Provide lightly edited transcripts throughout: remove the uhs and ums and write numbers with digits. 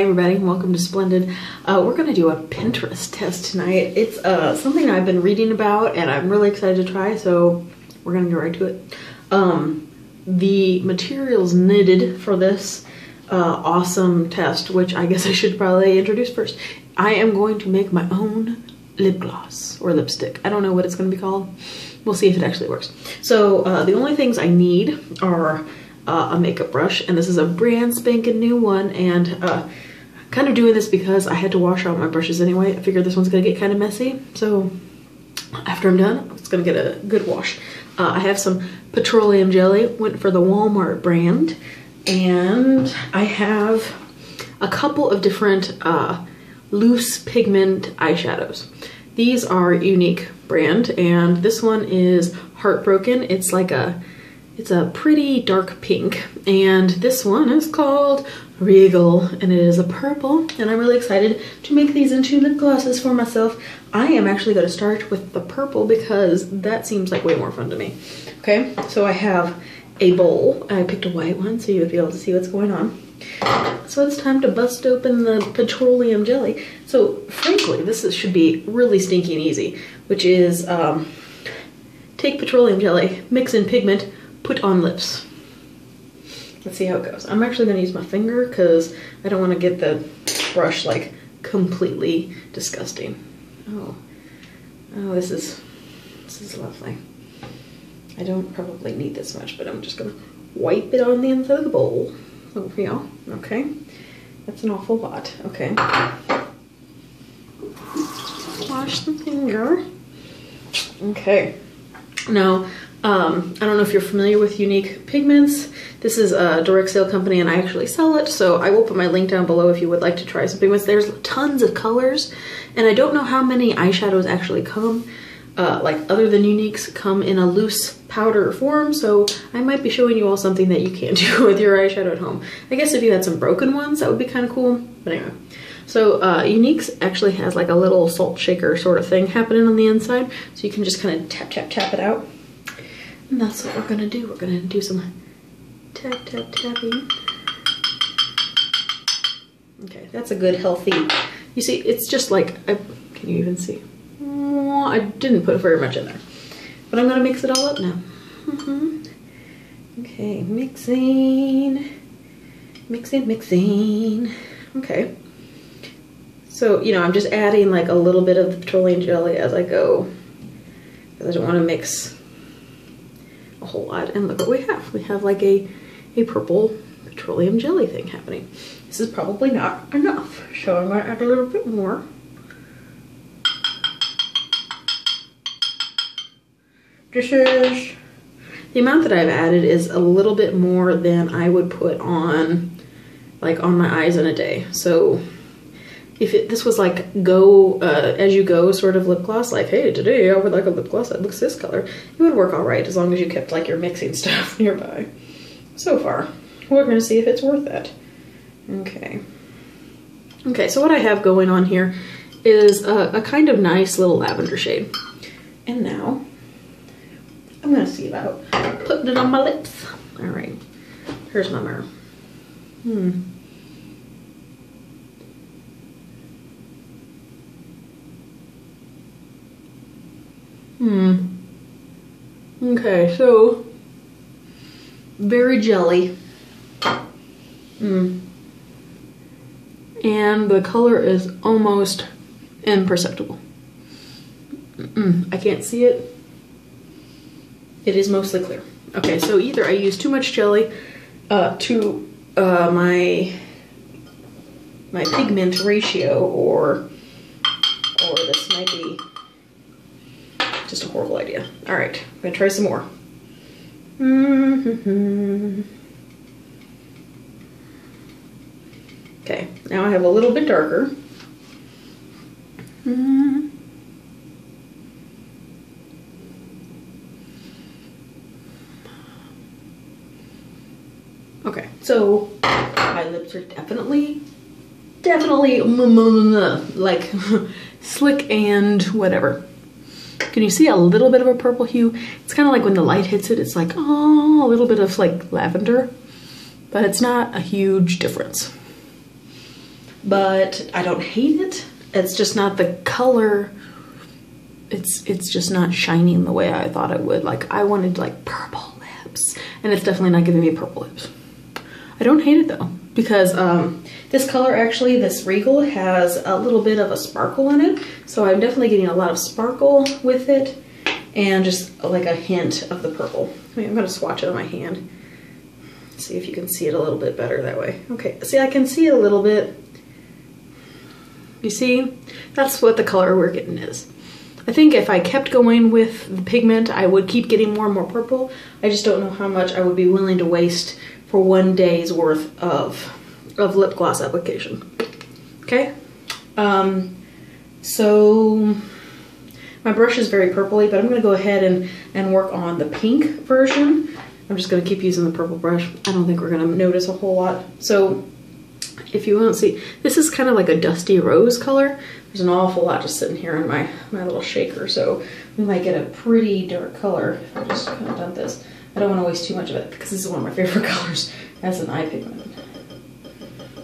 everybody, welcome to Splendid. We're going to do a Pinterest test tonight. It's something I've been reading about and I'm really excited to try, so we're going to get right to it. The materials needed for this awesome test, which I guess I should probably introduce first. I am going to make my own lip gloss or lipstick. I don't know what it's going to be called. We'll see if it actually works. So the only things I need are a makeup brush, and this is a brand spanking new one, and kind of doing this because I had to wash out my brushes anyway. I figured this one's gonna get kind of messy, so after I'm done, it's gonna get a good wash. I have some petroleum jelly, went for the Walmart brand, and I have a couple of different loose pigment eyeshadows. These are Unique brand, and this one is Heartbroken. It's a pretty dark pink, and this one is called Regal, and it is a purple, and I'm really excited to make these into lip glosses for myself. I am actually going to start with the purple because that seems like way more fun to me. Okay, so I have a bowl. I picked a white one so you would be able to see what's going on. So it's time to bust open the petroleum jelly. So frankly, this should be really stinking easy, which is take petroleum jelly, mix in pigment, put on lips. Let's see how it goes. I'm actually going to use my finger because I don't want to get the brush like completely disgusting. Oh, this is lovely. I don't probably need this much, but I'm just going to wipe it on the inside of the bowl. Oh, yeah. Okay. That's an awful lot. Okay. Wash the finger. Okay. Now, I don't know if you're familiar with Unique Pigments. This is a direct sale company and I actually sell it, so I will put my link down below if you would like to try some pigments. There's tons of colors, and I don't know how many eyeshadows actually come, like other than Unique's, come in a loose powder form, so I might be showing you all something that you can do with your eyeshadow at home. I guess if you had some broken ones, that would be kind of cool, but anyway. So Unique's actually has like a little salt shaker sort of thing happening on the inside, so you can just kind of tap, tap, tap it out. And that's what we're gonna do. We're gonna do some tap, tap, tapping. Okay, that's a good healthy, you see, it's just like, can you even see? Oh, I didn't put very much in there. But I'm gonna mix it all up now. Okay, mixing, mixing, mixing. Okay. So, you know, I'm just adding like a little bit of the petroleum jelly as I go, because I don't want to mix a whole lot. And look what we have. We have like a purple petroleum jelly thing happening. This is probably not enough, so I'm going to add a little bit more. This is, the amount that I've added is a little bit more than I would put on, like on my eyes in a day. So if this was like go as you go sort of lip gloss, like, hey, today I would like a lip gloss that looks this color, it would work all right as long as you kept like your mixing stuff nearby. So far, we're gonna see if it's worth it. Okay. Okay, so what I have going on here is a kind of nice little lavender shade. And now, I'm gonna see about putting it on my lips. All right, here's my mirror. Okay, so very jelly. And the color is almost imperceptible. I can't see it. It is mostly clear. Okay, so either I use too much jelly to my pigment ratio, or this might be just a horrible idea. All right, I'm gonna try some more. Okay, now I have a little bit darker. Okay, so my lips are definitely like slick and whatever. Can you see a little bit of a purple hue? It's kind of like when the light hits it, it's like, oh, a little bit of like lavender, but it's not a huge difference. but I don't hate it. It's just not the color. It's just not shining the way I thought it would. Like I wanted like purple lips, and it's definitely not giving me purple lips. I don't hate it though, because this color actually, this Regal, has a little bit of a sparkle in it. So I'm definitely getting a lot of sparkle with it, and just like a hint of the purple. I mean, I'm gonna swatch it on my hand. See if you can see it a little bit better that way. Okay, see, I can see it a little bit. You see? That's what the color we're getting is. I think if I kept going with the pigment, I would keep getting more and more purple. I just don't know how much I would be willing to waste for 1 day's worth of lip gloss application. Okay? So my brush is very purpley, but I'm gonna go ahead and work on the pink version. I'm just gonna keep using the purple brush. I don't think we're gonna notice a whole lot. So if you won't see, this is kind of like a dusty rose color. There's an awful lot just sitting here in my little shaker, so we might get a pretty dark color if I just kind of dump this. I don't want to waste too much of it because this is one of my favorite colors as an eye pigment.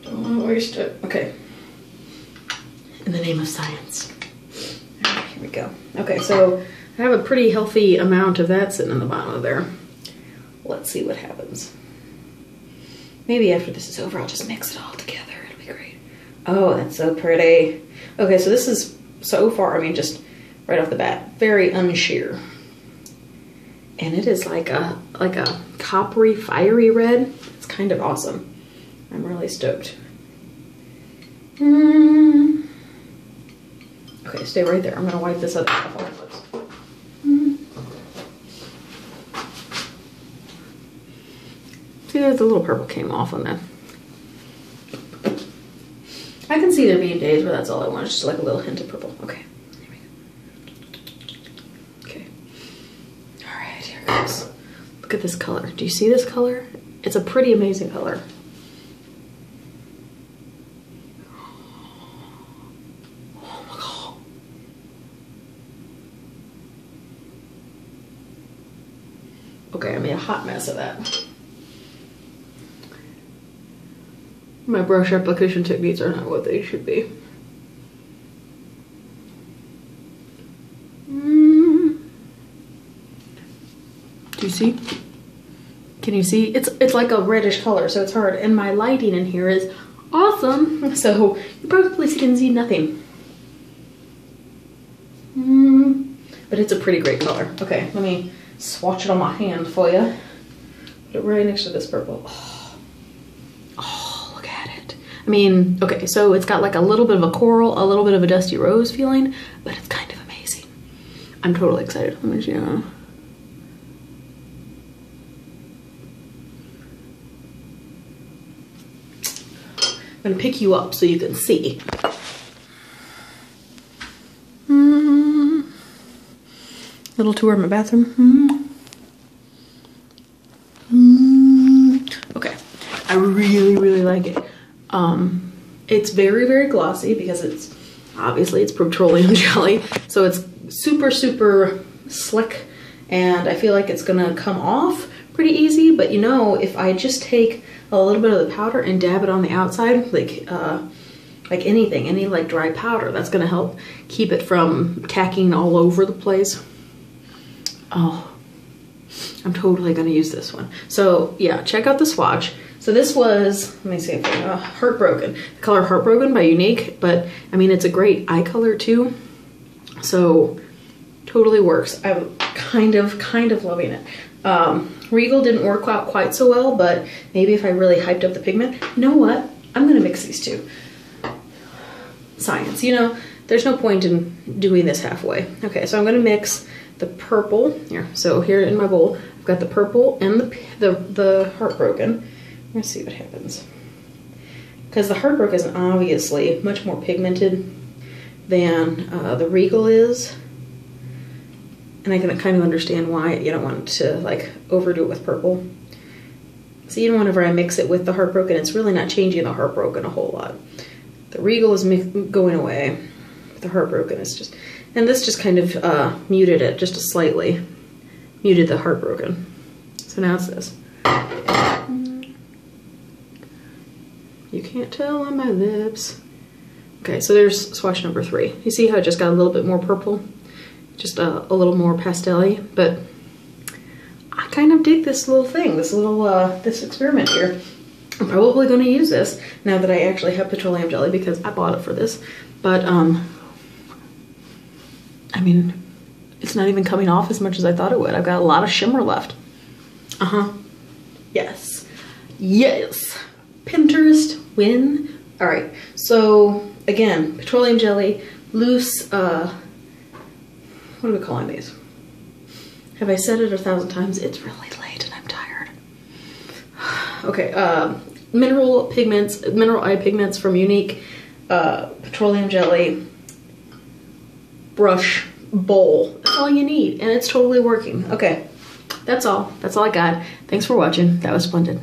Don't want to waste it. Okay. In the name of science. All right, here we go. Okay, so I have a pretty healthy amount of that sitting in the bottom of there. Let's see what happens. Maybe after this is over, I'll just mix it all together. It'll be great. Oh, that's so pretty. Okay, so this is so far, I mean, just right off the bat, very unsheer. And it is like a coppery, fiery red. It's kind of awesome. I'm really stoked. Okay, stay right there. I'm gonna wipe this other stuff off. See, there's a little purple came off on that. I can see there being days where that's all I want, just like a little hint of purple. Okay, here we go. Okay, all right, here it goes. Look at this color. Do you see this color? It's a pretty amazing color. Oh my God. Okay, I made a hot mess of that. My brush application techniques are not what they should be. Do you see? Can you see? It's like a reddish color, so it's hard. And my lighting in here is awesome, so you probably can see nothing. But it's a pretty great color. Okay, let me swatch it on my hand for you. Put it right next to this purple. I mean, okay, so it's got like a little bit of a coral, a little bit of a dusty rose feeling, but it's kind of amazing. I'm totally excited. Let me show you. I'm gonna pick you up so you can see. Little tour of my bathroom. Okay, I really, really like it. It's very, very glossy because it's petroleum jelly. So it's super, super slick, and I feel like it's gonna come off pretty easy. But you know, if I just take a little bit of the powder and dab it on the outside, like anything, any like dry powder, that's gonna help keep it from tacking all over the place. Oh, I'm totally gonna use this one. So yeah, check out the swatch. So this was, let me see if I Heartbroken. The color Heartbroken by Unique, but I mean, it's a great eye color too. So totally works. I'm kind of loving it. Regal didn't work out quite so well, but maybe if I really hyped up the pigment, you know what? I'm gonna mix these two. Science, you know, there's no point in doing this halfway. Okay, so I'm gonna mix the purple here. So here in my bowl, I've got the purple and the Heartbroken. Let's see what happens. Because the Heartbroken is obviously much more pigmented than the Regal is. And I can kind of understand why you don't want to like overdo it with purple. So even whenever I mix it with the Heartbroken, it's really not changing the Heartbroken a whole lot. The Regal is going away. The Heartbroken is just, and this just kind of muted it just slightly. Muted the Heartbroken. So now it's this. You can't tell on my lips. Okay, so there's swatch number 3. You see how it just got a little bit more purple? Just a little more pastel-y, but I kind of dig this little thing, this little, this experiment here. I'm probably going to use this now that I actually have petroleum jelly because I bought it for this. But, I mean, it's not even coming off as much as I thought it would. I've got a lot of shimmer left. Uh-huh. Yes. Yes. Pinterest win. All right. So, again, petroleum jelly, loose, what are we calling these? Have I said it 1,000 times? It's really late and I'm tired. Okay, mineral eye pigments from Unique, petroleum jelly, brush, bowl. That's all you need, and it's totally working. Okay, that's all. That's all I got. Thanks for watching. That was Splendid.